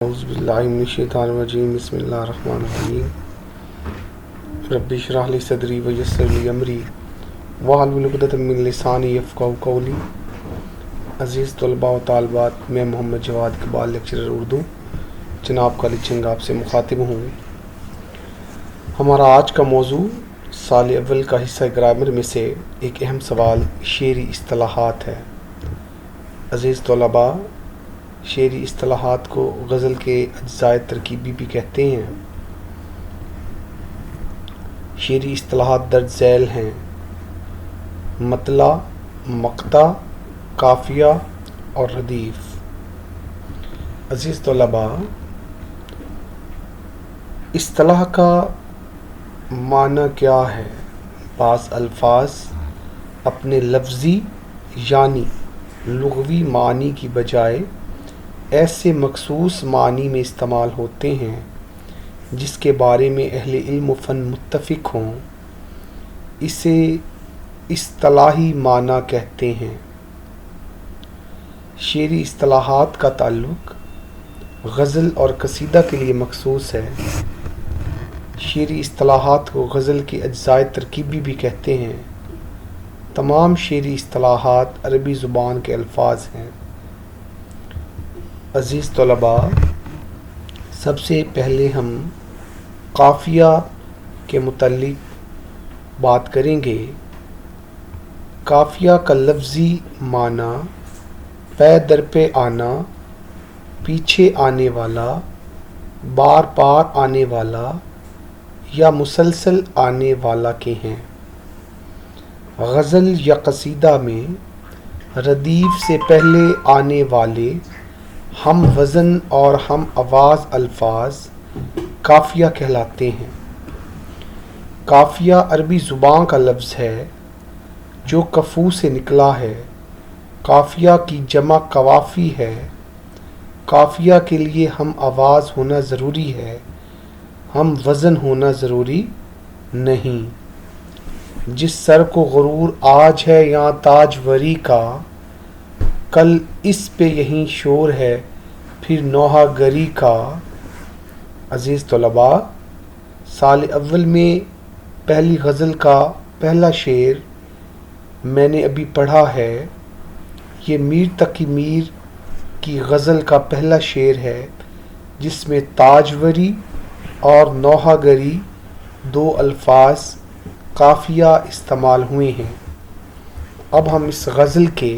اعوذ باللہ من الشیطان الرجیم بسم اللہ الرحمن الرحیم رب اشرح لی صدری ویسر لی امری واحلل عقدۃ من لسانی یفقہوا قولی۔ عزیز طلباء و طالبات، میں محمد جواد اقبال لیکچرر اردو جناب کا لچنگ آپ سے مخاطب ہوں۔ ہمارا آج کا موضوع سال اول کا حصہ گرامر میں سے ایک اہم سوال شعری اصطلاحات ہے۔ عزیز طلباء، شعری اصطلاحات کو غزل کے اجزائے ترکیبی بھی کہتے ہیں۔ شعری اصطلاحات درج ذیل ہیں: مطلع، مقطع، قافیہ اور ردیف۔ عزیز طلباء، اصطلاح کا معنی کیا ہے؟ بعض الفاظ اپنے لفظی یعنی لغوی معنی کی بجائے ایسے مخصوص معنی میں استعمال ہوتے ہیں جس کے بارے میں اہل علم و فن متفق ہوں، اسے اصطلاحی معنی کہتے ہیں۔ شعری اصطلاحات کا تعلق غزل اور قصیدہ کے لیے مخصوص ہے۔ شعری اصطلاحات کو غزل کے اجزائے ترکیبی بھی کہتے ہیں۔ تمام شعری اصطلاحات عربی زبان کے الفاظ ہیں۔ عزیز طلباء، سب سے پہلے ہم قافیہ کے متعلق بات کریں گے۔ قافیہ کا لفظی معنی پے در پے آنا، پیچھے آنے والا، بار بار آنے والا یا مسلسل آنے والا کے ہیں۔ غزل یا قصیدہ میں ردیف سے پہلے آنے والے ہم وزن اور ہم آواز الفاظ قافیہ کہلاتے ہیں۔ قافیہ عربی زبان کا لفظ ہے جو قفو سے نکلا ہے۔ قافیہ کی جمع قوافی ہے۔ قافیہ کے لیے ہم آواز ہونا ضروری ہے، ہم وزن ہونا ضروری نہیں۔ جس سر کو غرور آج ہے یہاں تاج وری کا، کل اس پہ یہیں شور ہے پھر نوحہ گری کا۔ عزیز طلباء، سال اول میں پہلی غزل کا پہلا شعر میں نے ابھی پڑھا ہے۔ یہ میر تقی میر کی غزل کا پہلا شعر ہے جس میں تاجوری اور نوحہ گری دو الفاظ قافیہ استعمال ہوئے ہیں۔ اب ہم اس غزل کے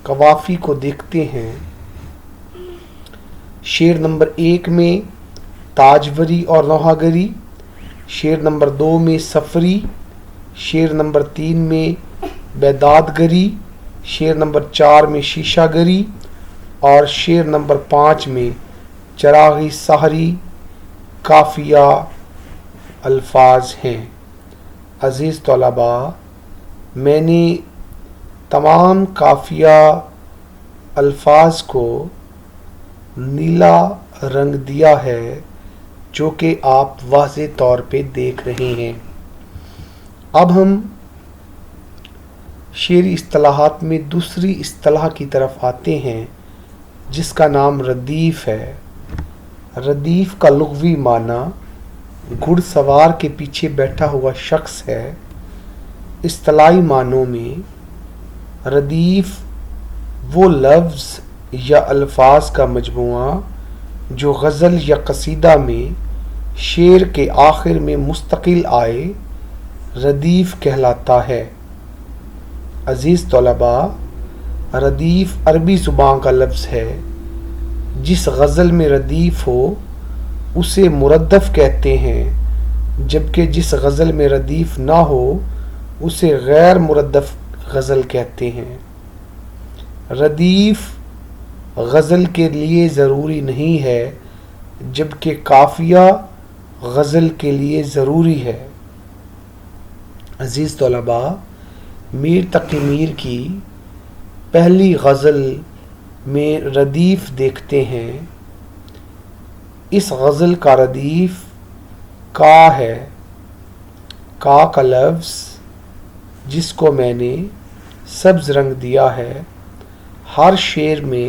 قوافی کو دیکھتے ہیں۔ شعر نمبر 1 میں تاجوری اور نوحہ گری، شعر نمبر 2 میں سفری، شعر نمبر 3 میں بیداد گری، شعر نمبر 4 میں شیشہ گری اور شعر نمبر 5 میں چراغی سحری قافیہ الفاظ ہیں۔ عزیز طلباء، میں نے تمام قافیہ الفاظ کو نیلا رنگ دیا ہے جو کہ آپ واضح طور پہ دیکھ رہے ہیں۔ اب ہم شعری اصطلاحات میں دوسری اصطلاح کی طرف آتے ہیں جس کا نام ردیف ہے۔ ردیف کا لغوی معنی گھڑ سوار کے پیچھے بیٹھا ہوا شخص ہے۔ اصطلاحی معنوں میں ردیف وہ لفظ یا الفاظ کا مجموعہ جو غزل یا قصیدہ میں شعر کے آخر میں مستقل آئے ردیف کہلاتا ہے۔ عزیز طلباء، ردیف عربی زبان کا لفظ ہے۔ جس غزل میں ردیف ہو اسے مردف کہتے ہیں، جبکہ جس غزل میں ردیف نہ ہو اسے غیر مردف غزل کہتے ہیں۔ ردیف غزل کے لیے ضروری نہیں ہے جبکہ قافیہ غزل کے لیے ضروری ہے۔ عزیز طلباء، میر تقی میر کی پہلی غزل میں ردیف دیکھتے ہیں۔ اس غزل کا ردیف کا ہے۔ کا کا لفظ جس کو میں نے سبز رنگ دیا ہے، ہر شعر میں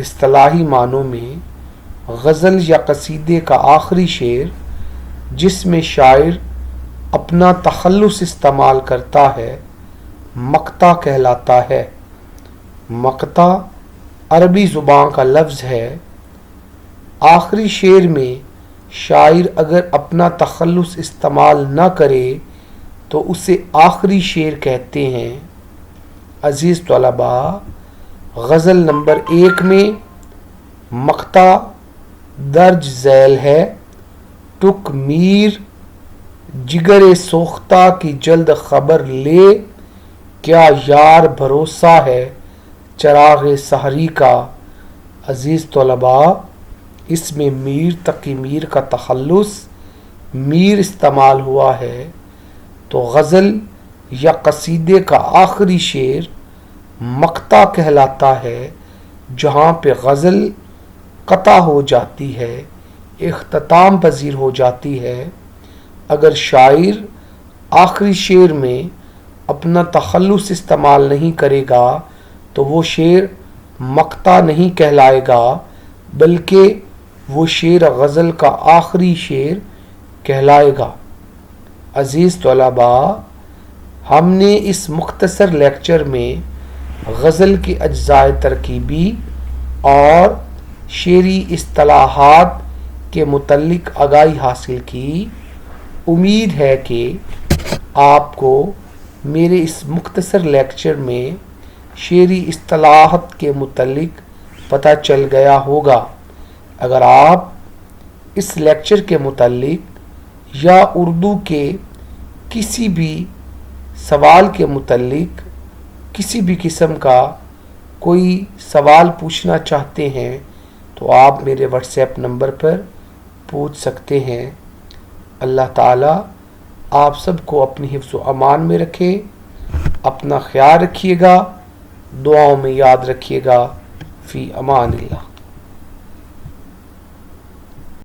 اصطلاحی معنوں میں غزل یا قصیدے کا آخری شعر جس میں شاعر اپنا تخلص استعمال کرتا ہے مقطع کہلاتا ہے۔ مقطع عربی زبان کا لفظ ہے۔ آخری شعر میں شاعر اگر اپنا تخلص استعمال نہ کرے تو اسے آخری شعر کہتے ہیں۔ عزیز طلباء، غزل نمبر 1 میں مقطع درج ذیل ہے۔ ٹک میر جگر سوختہ کی جلد خبر لے، کیا یار بھروسہ ہے چراغ سحری کا۔ عزیز طلباء، اس میں میر تقی میر کا تخلص میر استعمال ہوا ہے، تو غزل یا قصیدے کا آخری شعر مقطع کہلاتا ہے، جہاں پہ غزل قطع ہو جاتی ہے، اختتام پذیر ہو جاتی ہے۔ اگر شاعر آخری شعر میں اپنا تخلص استعمال نہیں کرے گا تو وہ شعر مقطع نہیں کہلائے گا، بلکہ وہ شعر غزل کا آخری شعر کہلائے گا۔ عزیز طلباء، ہم نے اس مختصر لیکچر میں غزل کے اجزاء ترکیبی اور شعری اصطلاحات کے متعلق آگاہی حاصل کی۔ امید ہے کہ آپ کو میرے اس مختصر لیکچر میں شعری اصطلاحات کے متعلق پتہ چل گیا ہوگا۔ اگر آپ اس لیکچر کے متعلق یا اردو کے کسی بھی سوال کے متعلق کسی بھی قسم کا کوئی سوال پوچھنا چاہتے ہیں تو آپ میرے واٹس ایپ نمبر پر پوچھ سکتے ہیں۔ اللہ تعالیٰ آپ سب کو اپنی حفظ و امان میں رکھے۔ اپنا خیال رکھیے گا، دعاؤں میں یاد رکھیے گا۔ فی امان اللہ۔